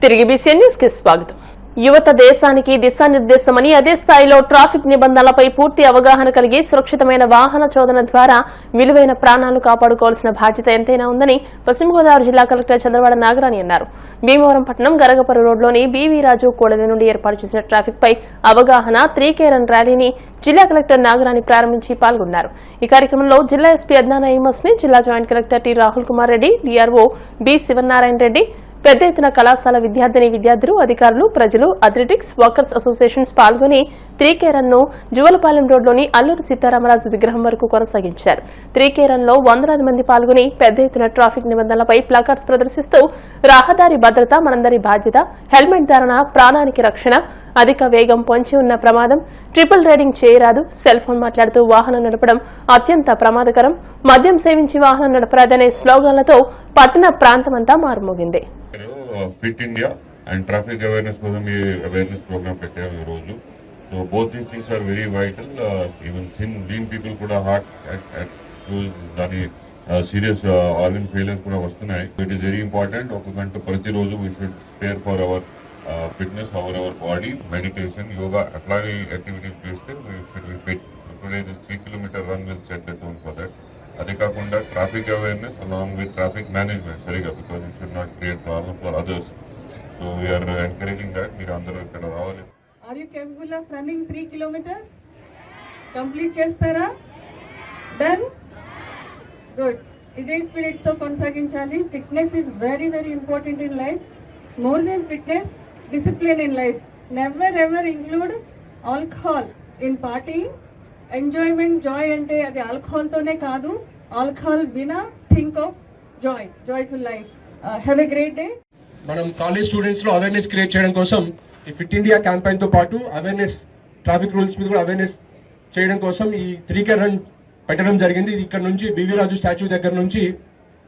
తిరిగి BCN news కి స్వాగతం. యువత దేశానికి దిశానిర్దేశమని అదే స్థాయిలో ట్రాఫిక్ నిబంధనలపై పూర్తి అవగాహన కలిగి సురక్షితమైన వాహన చోదన ద్వారా విలువైన ప్రాణాలను కాపాడుకోవాల్సిన బాధ్యత ఎంతైనా ఉందని పశ్చిమ గోదావరి జిల్లా కలెక్టర్ చంద్రవాడ నాగరాణి అన్నారు. భీమవరం పట్టణం గరగపర్రు రోడ్లోని బీవీ రాజు కూడలి నుండి ఏర్పాటు చేసిన ట్రాఫిక్ పై అవగాహన 3K రన్ ర్యాలీని జిల్లా కలెక్టర్ నాగరాణి ప్రారంభించి పాల్గొన్నారు. ఈ కార్యక్రమంలో జిల్లా ఎస్పీ అద్నానా ఈమస్మి, జిల్లా joint collector T Rahul Kumar Reddy, DRO B Sivanarayana Reddy, పెద్ద ఎత్తున కళాశాల విద్యార్థులు, అధికారులు, ప్రజలు, అథ్లెటిక్స్ వర్కర్స్ అసోసియేషన్స్ పాల్గొని 3K రన్ ను జువలపాలెం రోడ్లోని అల్లూరి సీతారామరాజు విగ్రహం వరకు కొనసాగించారు. 3K రన్ లో వందలాది మంది పాల్గొని పెద్ద ఎత్తున ట్రాఫిక్ నిబంధనలపై ప్లాకార్డ్స్ ప్రదర్శిస్తూ రహదారి భద్రత మనందరి బాధ్యత, హెల్మెట్ ధారణ ప్రాణానికి రక్షణ, అధిక వేగం పొంచి ఉన్న ప్రమాదం, ట్రిపుల్ రైడింగ్ చేయరాదు, సెల్ ఫోన్ మాట్లాడుతూ వాహనం నడపడం అత్యంత ప్రమాదకరం, మద్యం సేవించి వాహనం నడపరాదనే స్లోగన్లతో పట్టణ ప్రాంతమంతా మారుమోగింది. Fit India and traffic awareness కోసం ఈ అవేర్నెస్ ప్రోగ్రామ్ పెట్టాము ఈ రోజు. So both these things are very vital. Even thin people కూడా హార్ట్ దాని సీరియస్ ఆర్గన్ ఫెయిలియర్స్ కూడా వస్తున్నాయి. It is very important. ఒక గంట ప్రతిరోజు we should spare for our fitness, our body, meditation, yoga అట్లాగే యాక్టివిటీస్ చేస్తే fit. Today 3 kilometer run will set the tone for that. అదే కాకుండా traffic awareness along with traffic management సరిగా, because you should not create problem for others. So we are encouraging that. మీరు అందరూ ఇక్కడ రావాలి. Are you capable of running 3 kilometers? Complete చేస్తారా? Done, good. ఇదే spirit తో కొనసాగించాలి. Fitness is very very important in life. More than fitness, discipline in life. Never ever include alcohol in partying. Enjoyment, joy ante adi alcohol tone kaadu. Alcohol bina think of joy, joyful life. Have a great day. మనం college students లో awareness create చేయడం కోసం ఈ fit India campaign తో పాటు awareness traffic rules మీద కూడా awareness చేయడం కోసం ఈ 3K రన్ పెట్టడం జరిగింది. ఇది ఇక్కడ నుంచి బీవీ రాజు స్టాచ్యూ దగ్గర నుంచి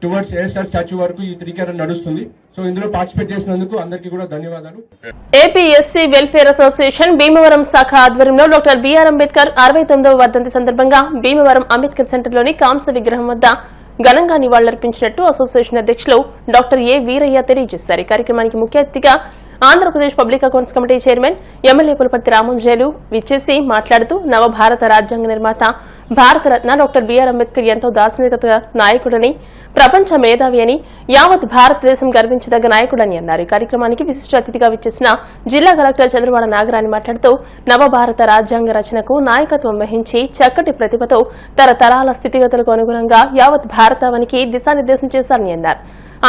టువర్డ్స్ ఏఎస్ఆర్ స్టాచ్యూ వరకు ఈ 3K రన్ నడుస్తుంది. సో ఇందులో పార్టిసిపేట్ చేసినందుకు అందరికీ కూడా ధన్యవాదాలు. AP SC welfare association Bhimavaram శాఖ ఆధ్వర్యంలో డాక్టర్ బిఆర్ అంబేద్కర్ 69వ వర్ధంతి సందర్భంగా భీమవరం అంబేద్కర్ సెంటర్లోని కాంస్య విగ్రహం వద్ద ఘనంగా నివాళులర్పించినట్టు అసోసియేషన్ అధ్యక్షులు డాక్టర్ ఏ వీరయ్య తెలియజేశారు. ఈ కార్యక్రమానికి ముఖ్య అతిథిగా Andhra Pradesh public accounts committee chairman MLA Pulaparthi రామంజేలు విచ్చేసి మాట్లాడుతూ నవభారత రాజ్యాంగ నిర్మాత భారతరత్న డాక్టర్ బిఆర్ అంబేద్కర్ ఎంతో దార్శనికత నాయకుడని, ప్రపంచ మేధావి అని, యావత్ భారతదేశం గర్వించదగ్గ నాయకుడని అన్నారు. ఈ కార్యక్రమానికి విశిష్ట అతిథిగా విచ్చేసిన జిల్లా కలెక్టర్ చంద్రవాడ నాగరాణి మాట్లాడుతూ నవభారత రాజ్యాంగ రచనకు నాయకత్వం వహించి చక్కటి ప్రతిభతో తరతరాల స్థితిగతులకు అనుగుణంగా యావత్ భారతావనికి దిశానిర్దేశం చేశారని అన్నారు.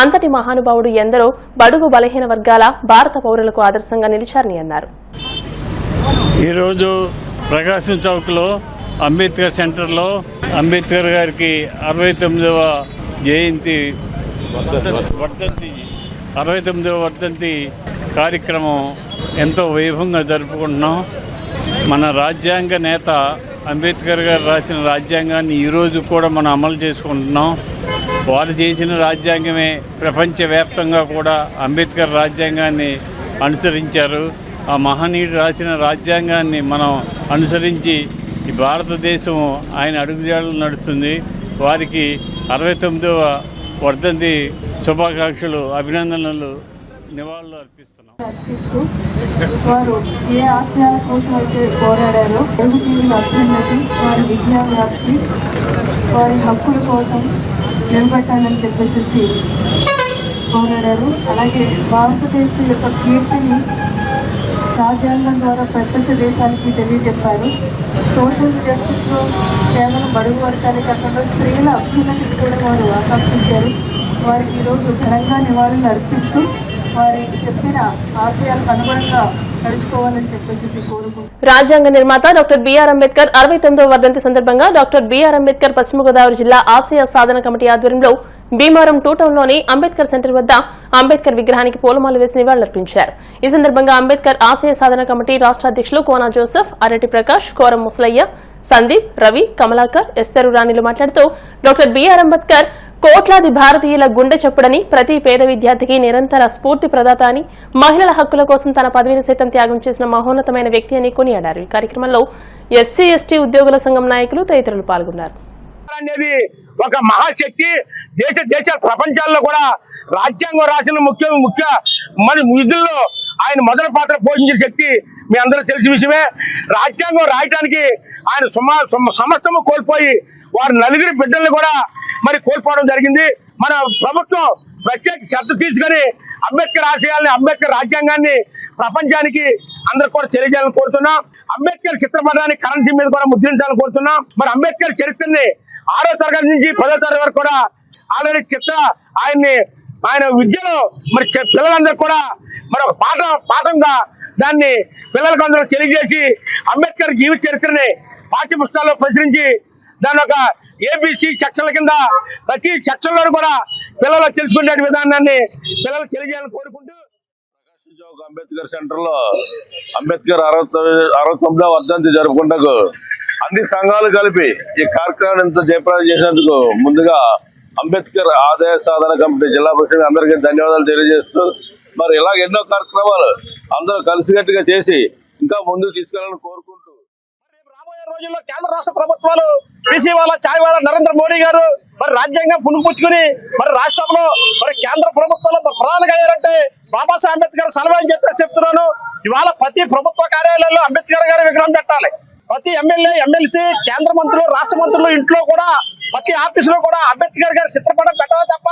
అంతటి మహానుభావుడు ఎందరో బడుగు బలహీన వర్గాల భారత పౌరులకు ఆదర్శంగా నిలిచారని అన్నారు. ఈరోజు ప్రకాశం చౌక్లో అంబేద్కర్ సెంటర్లో అంబేద్కర్ గారికి 69వ జయంతి 69వ వర్ధంతి కార్యక్రమం ఎంతో వైభవంగా జరుపుకుంటున్నాం. మన రాజ్యాంగ నేత అంబేద్కర్ గారు రాసిన రాజ్యాంగాన్ని ఈరోజు కూడా మనం అమలు చేసుకుంటున్నాం. వారు చేసిన రాజ్యాంగమే ప్రపంచవ్యాప్తంగా కూడా అంబేద్కర్ రాజ్యాంగాన్ని అనుసరించారు. ఆ మహనీయుడు రాసిన రాజ్యాంగాన్ని మనం అనుసరించి ఈ భారతదేశం ఆయన అడుగుజాడలు నడుస్తుంది. వారికి 69వ వర్ధంతి శుభాకాంక్షలు, అభినందనలు, నివాళులు అర్పిస్తున్నాం. వారు ఏ ఆశయాల కోసం అయితే పోరాడారో, తెలుగుజీవుల అభ్యున్నతి, వారి విద్యా వ్యాప్తి, వారి హక్కుల కోసం నిలబట్టాలని చెప్పేసి పోరాడారు. అలాగే భారతదేశం యొక్క కీర్తిని రాజ్యాంగం ద్వారా ప్రపంచ దేశానికి తెలియజెప్పారు. సోషల్ జస్టిస్లో కేవలం బడుగు వర్గాలే కాకుండా స్త్రీల అభ్యున్నతికి కూడా వారు ఆకాంక్షించారు. వారికి ఈరోజు ఘనంగా నివాళులు అర్పిస్తూ వారి చెప్పిన ఆశయాలకు అనుగుణంగా నడుచుకోవాలని చెప్పేసి కోరుకుంటున్నారు. రాజ్యాంగ నిర్మాత డాక్టర్ బిఆర్ అంబేద్కర్ 69వ వర్ధంతి సందర్భంగా డాక్టర్ బిఆర్ అంబేద్కర్ పశ్చిమ గోదావరి జిల్లా ఆశయ సాధన కమిటీ ఆధ్వర్యంలో భీమవరం 2 టౌన్లోని అంబేద్కర్ సెంటర్ వద్ద అంబేద్కర్ విగ్రహానికి పూలమాల వేసి నివాళులర్పించారు. ఈ సందర్భంగా అంబేద్కర్ ఆశయ సాధన కమిటీ రాష్ట్ర అధ్యక్షులు కోనా జోసెఫ్, అరటి ప్రకాష్, కోరం ముసలయ్య, సందీప్, రవి, కమలాకర్, ఎస్తరు రాణిలు మాట్లాడుతూ డాక్టర్ బిఆర్ అంబేద్కర్ కోట్లాది భారతీయుల గుండె చప్పుడని, ప్రతి పేద విద్యార్థికి నిరంతర స్ఫూర్తి ప్రదాత అని, మహిళల హక్కుల కోసం తన పదవిని సైతం త్యాగం చేసిన మహోన్నతమైన వ్యక్తి అని కొనియాడారు. ఈ కార్యక్రమంలో ఎస్సీ, ఎస్టీ ఉద్యోగుల సంఘం నాయకులు తదితరులు పాల్గొన్నారు. ఒక మహాశక్తి దేశ ప్రపంచాల్లో కూడా రాజ్యాంగం రాసిన ముఖ్య మన విధుల్లో ఆయన మొదటి పాత్ర పోషించిన శక్తి మీ అందరూ తెలిసిన విషయమే. రాజ్యాంగం రాయటానికి ఆయన సమస్తము కోల్పోయి వారు నలుగురి బిడ్డల్ని కూడా మరి కోల్పోవడం జరిగింది. మన ప్రభుత్వం ప్రత్యేక శ్రద్ధ తీసుకొని అంబేద్కర్ ఆశయాల్ని, అంబేద్కర్ రాజ్యాంగాన్ని ప్రపంచానికి అందరూ కూడా తెలియజేయాలని కోరుతున్నాం. అంబేద్కర్ చిత్రపటాన్ని కరెన్సీ మీద కూడా ముద్రించాలని కోరుతున్నాం. మరి అంబేద్కర్ చరిత్రని 6వ తరగతి నుంచి 10వ తరగతి వరకు కూడా ఆల్రెడీ ఆయన విద్యలో మరి పిల్లలందరూ కూడా మరి ఒక పాఠంగా దాన్ని పిల్లలకు అందరూ తెలియజేసి అంబేద్కర్ జీవిత చరిత్రని పాఠ్య పుస్తకాల్లో ప్రచురించి దాని ఒక ఏబిసి సెక్షన్ల కింద ప్రతి సెక్షన్ లో కూడా పిల్లలు తెలుసుకునే విధానాన్ని పిల్లలకు తెలియజేయాలని కోరుకుంటూ అంబేద్కర్ సెంటర్ లో అంబేద్కర్ 69వ వర్ధంతి జరుపుకుంటూ అన్ని సంఘాలు కలిపి ఈ కార్యక్రమాన్ని ఇంత జయప్రదం చేసినందుకు ముందుగా అంబేద్కర్ ఆదాయ సాధన కమిటీ జిల్లా ప్రెసిడెంట్ అందరికీ ధన్యవాదాలు తెలియజేస్తూ మరి ఇలాగ ఎన్నో కార్యక్రమాలు అందరూ కలిసికట్టుగా చేసి ఇంకా ముందుకు తీసుకెళ్లాలని కోరుకుంటూ రాబోయే రోజుల్లో కేంద్ర రాష్ట్ర ప్రభుత్వాలు బీసీ వాళ్ళ ఛాయ్ వాళ్ళ నరేంద్ర మోడీ గారు మరి రాజ్యాంగం పుణుకుపుచ్చుకుని మరి రాష్ట్రంలో మరి కేంద్ర ప్రభుత్వంలో ప్రధానంగా అయ్యారంటే బాబాసాహెబ్ అంబేద్కర్ సలహా అని చెప్తున్నాను. ఇవాళ ప్రతి ప్రభుత్వ కార్యాలయాల్లో అంబేద్కర్ గారి విగ్రహం పెట్టాలి. ప్రతి ఎమ్మెల్యే, ఎమ్మెల్సీ, కేంద్ర మంత్రులు, రాష్ట్ర మంత్రులు ఇంట్లో కూడా ప్రతి ఆఫీసులో కూడా అంబేద్కర్ గారి చిత్రపటం పెట్టాలి తప్ప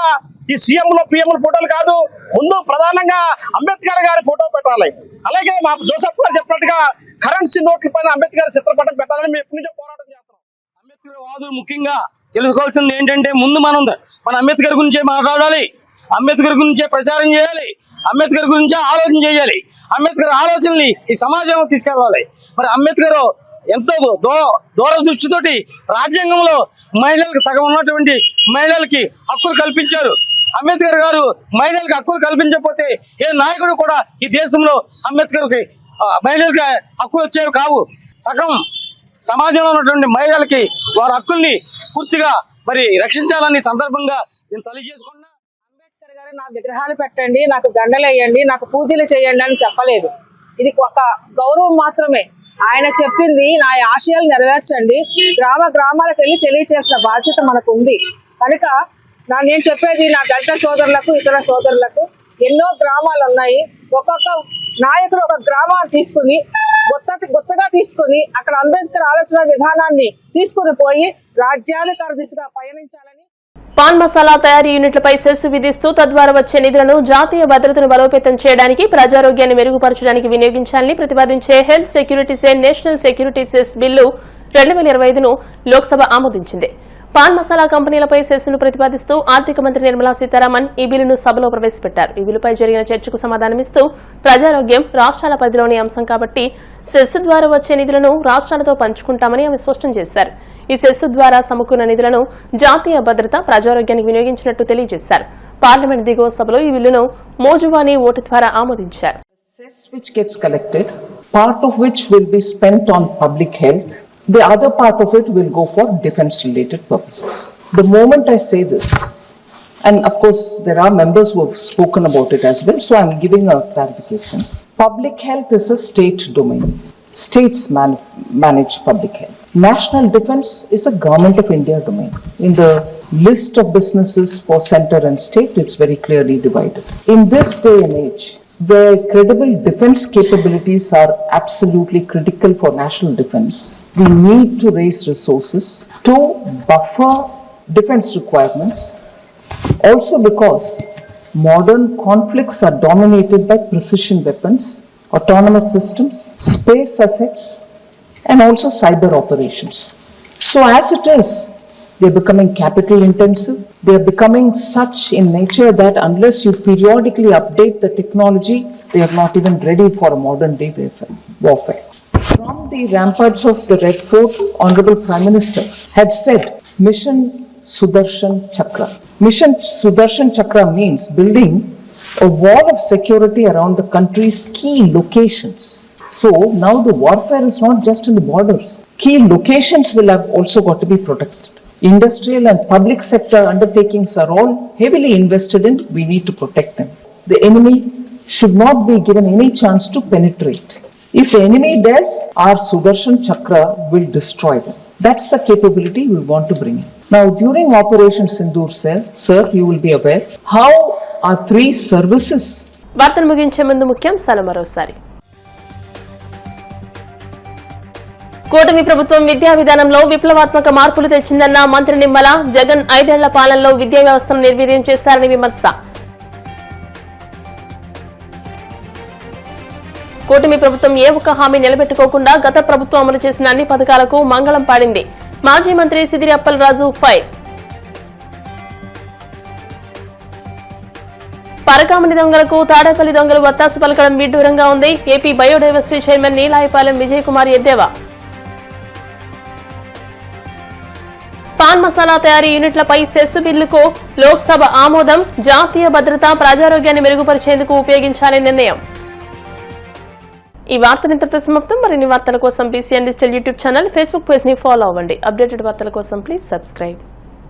ఈ సీఎంలు పిఎంల ఫోటోలు కాదు. ముందు ప్రధానంగా అంబేద్కర్ గారి ఫోటో పెట్టాలి. అలాగే మా జోసెఫ్ గారు చెప్పినట్టుగా కరెన్సీ నోట్ల పైన అంబేద్కర్ చిత్రపటం పెట్టాలని మేము ఎప్పటి నుంచో పోరాటం చేస్తున్నాం. అంబేద్కర్ వాదులు ముఖ్యంగా తెలుసుకోవాల్సింది ఏంటంటే ముందు మన అంబేద్కర్ గురించే మాట్లాడాలి, అంబేద్కర్ గురించే ప్రచారం చేయాలి, అంబేద్కర్ గురించే ఆలోచన చేయాలి, అంబేద్కర్ ఆలోచనని ఈ సమాజంలో తీసుకెళ్ళాలి. మరి అంబేద్కర్ ఎంతో దూరదృష్టితోటి రాజ్యాంగంలో మహిళలకు సగం ఉన్నటువంటి మహిళలకి హక్కులు కల్పించారు. అంబేద్కర్ గారు మహిళలకు హక్కులు కల్పించకపోతే ఏ నాయకుడు కూడా ఈ దేశంలో అంబేద్కర్కి మహిళలకి హక్కులు వచ్చేవి కావు. సగం సమాజంలో ఉన్నటువంటి మహిళలకి వారి హక్కుల్ని పూర్తిగా మరి రక్షించాలని సందర్భంగా నేను తెలియజేసుకున్నా. అంబేద్కర్ గారు నా విగ్రహాలు పెట్టండి, నాకు దండలు వేయండి, నాకు పూజలు చేయండి అని చెప్పలేదు. ఇది ఒక గౌరవం మాత్రమే. ఆయన చెప్పింది నా ఆశయాలు నెరవేర్చండి, గ్రామాలకు వెళ్ళి తెలియచేసిన బాధ్యత మనకు ఉంది. కనుక నేను చెప్పేది నా దళిత సోదరులకు, ఇతర సోదరులకు ఎన్నో గ్రామాలు ఉన్నాయి. ఒక్కొక్క నాయకుడు ఒక గ్రామాన్ని తీసుకుని గుత్తగా తీసుకుని అక్కడ అంబేద్కర్ ఆలోచన విధానాన్ని తీసుకుని పోయి రాజ్యాధికార దిశగా పయనించాలని. పాన్ మసాలా తయారీ యూనిట్లపై సెస్ విధిస్తూ తద్వారా వచ్చే నిధులను జాతీయ భద్రతను బలోపేతం చేయడానికి, ప్రజారోగ్యాన్ని మెరుగుపరచడానికి వినియోగించాలని ప్రతిపాదించే health securities and national security cess bill 2025ను Lok Sabha ఆమోదించింది. పాన్ మసాలా కంపెనీలపై సెస్సును ప్రతిపాదిస్తూ ఆర్థిక మంత్రి నిర్మలా సీతారామన్ ఈ బిల్లును సభలో ప్రవేశపెట్టారు. ఈ బిల్లుపై జరిగిన చర్చకు సమాధానమిస్తూ ప్రజారోగ్యం రాష్ట్రాల పరిధిలోని అంశం కాబట్టి సెస్ ద్వారా వచ్చే నిధులను రాష్ట్రాలతో పంచుకుంటామని ఆమె స్పష్టం చేశారు. ఈ సెస్ ద్వారా సమకూరిన నిధులను జాతీయ భద్రత, ప్రజారోగ్యానికి వినియోగించినట్టు తెలియజేశారు. పార్లమెంట్ దిగువ సభలో ఈ బిల్లును మోజువానీ ఓటు ద్వారా ఆమోదించారు. Cess which gets collected, part of which will be spent on public health, the other part of it will go for defense related purposes. The moment I say this, and of course there are members who have spoken about it as well, so I'm giving a clarification. Public health is a state domain. States manage public health. National defense is a government of India domain. In the list of businesses for center and state, it's very clearly divided. In this day and age, where credible defense capabilities are absolutely critical for national defense, we need to raise resources to buffer defense requirements. Also because modern conflicts are dominated by precision weapons, autonomous systems, space assets, and also cyber operations. So as it is, they're becoming capital intensive. They're becoming such in nature that unless you periodically update the technology, they are not even ready for a modern day warfare. From the ramparts of the Red Fort, Honorable Prime Minister had said, Mission Sudarshan Chakra. Mission Sudarshan Chakra means building a wall of security around the country's key locations. So now the warfare is not just in the borders. Key locations will have also got to be protected. Industrial and public sector undertakings are all heavily invested in. We need to protect them. The enemy should not be given any chance to penetrate. If the enemy does, our Sudarshan Chakra will destroy them. That's the capability we want to bring in. Now, during Operation Sindoor, sir, you will be aware how are 3 services. వార్తలు ముగించే ముందు ముఖ్యాంశాలు మరోసారి. కూటమి ప్రభుత్వం విద్యా విధానంలో విప్లవాత్మక మార్పులు తెచ్చిందన్న మంత్రి నిమ్మల. జగన్ 5 ఏళ్ల పాలనలో విద్యా వ్యవస్థను నిర్వీర్యం చేశారని విమర్శ. కూటమి ప్రభుత్వం ఏ ఒక్క హామీ నిలబెట్టుకోకుండా గత ప్రభుత్వం అమలు చేసిన అన్ని పథకాలకు మంగళం పాడింది. మాజీ మంత్రి సిదిరి అప్పలరాజు ఫైర్. పరకామణి దొంగలకు తాడేపల్లి దొంగలు వత్తాసు పలకడం విడ్డూరంగా ఉంది. AP biodiversity chairman Neelayapalem Vijay Kumar ఎద్దేవా. పాన్ మసాలా తయారీ యూనిట్లపై సెస్సు బిల్లుకు లోక్సభ ఆమోదం. జాతీయ భద్రత, ప్రజారోగ్యాన్ని మెరుగుపరిచేందుకు ఉపయోగించాలని నిర్ణయం. ఈ వార్తలు ఇంతటితో సమాప్తం. మరిన్ని వార్తల కోసం BCN digital YouTube channel, Facebook page ని ఫాలో అవ్వండి. అప్డేటెడ్ వార్తల కోసం ప్లీజ్ సబ్స్క్రైబ్.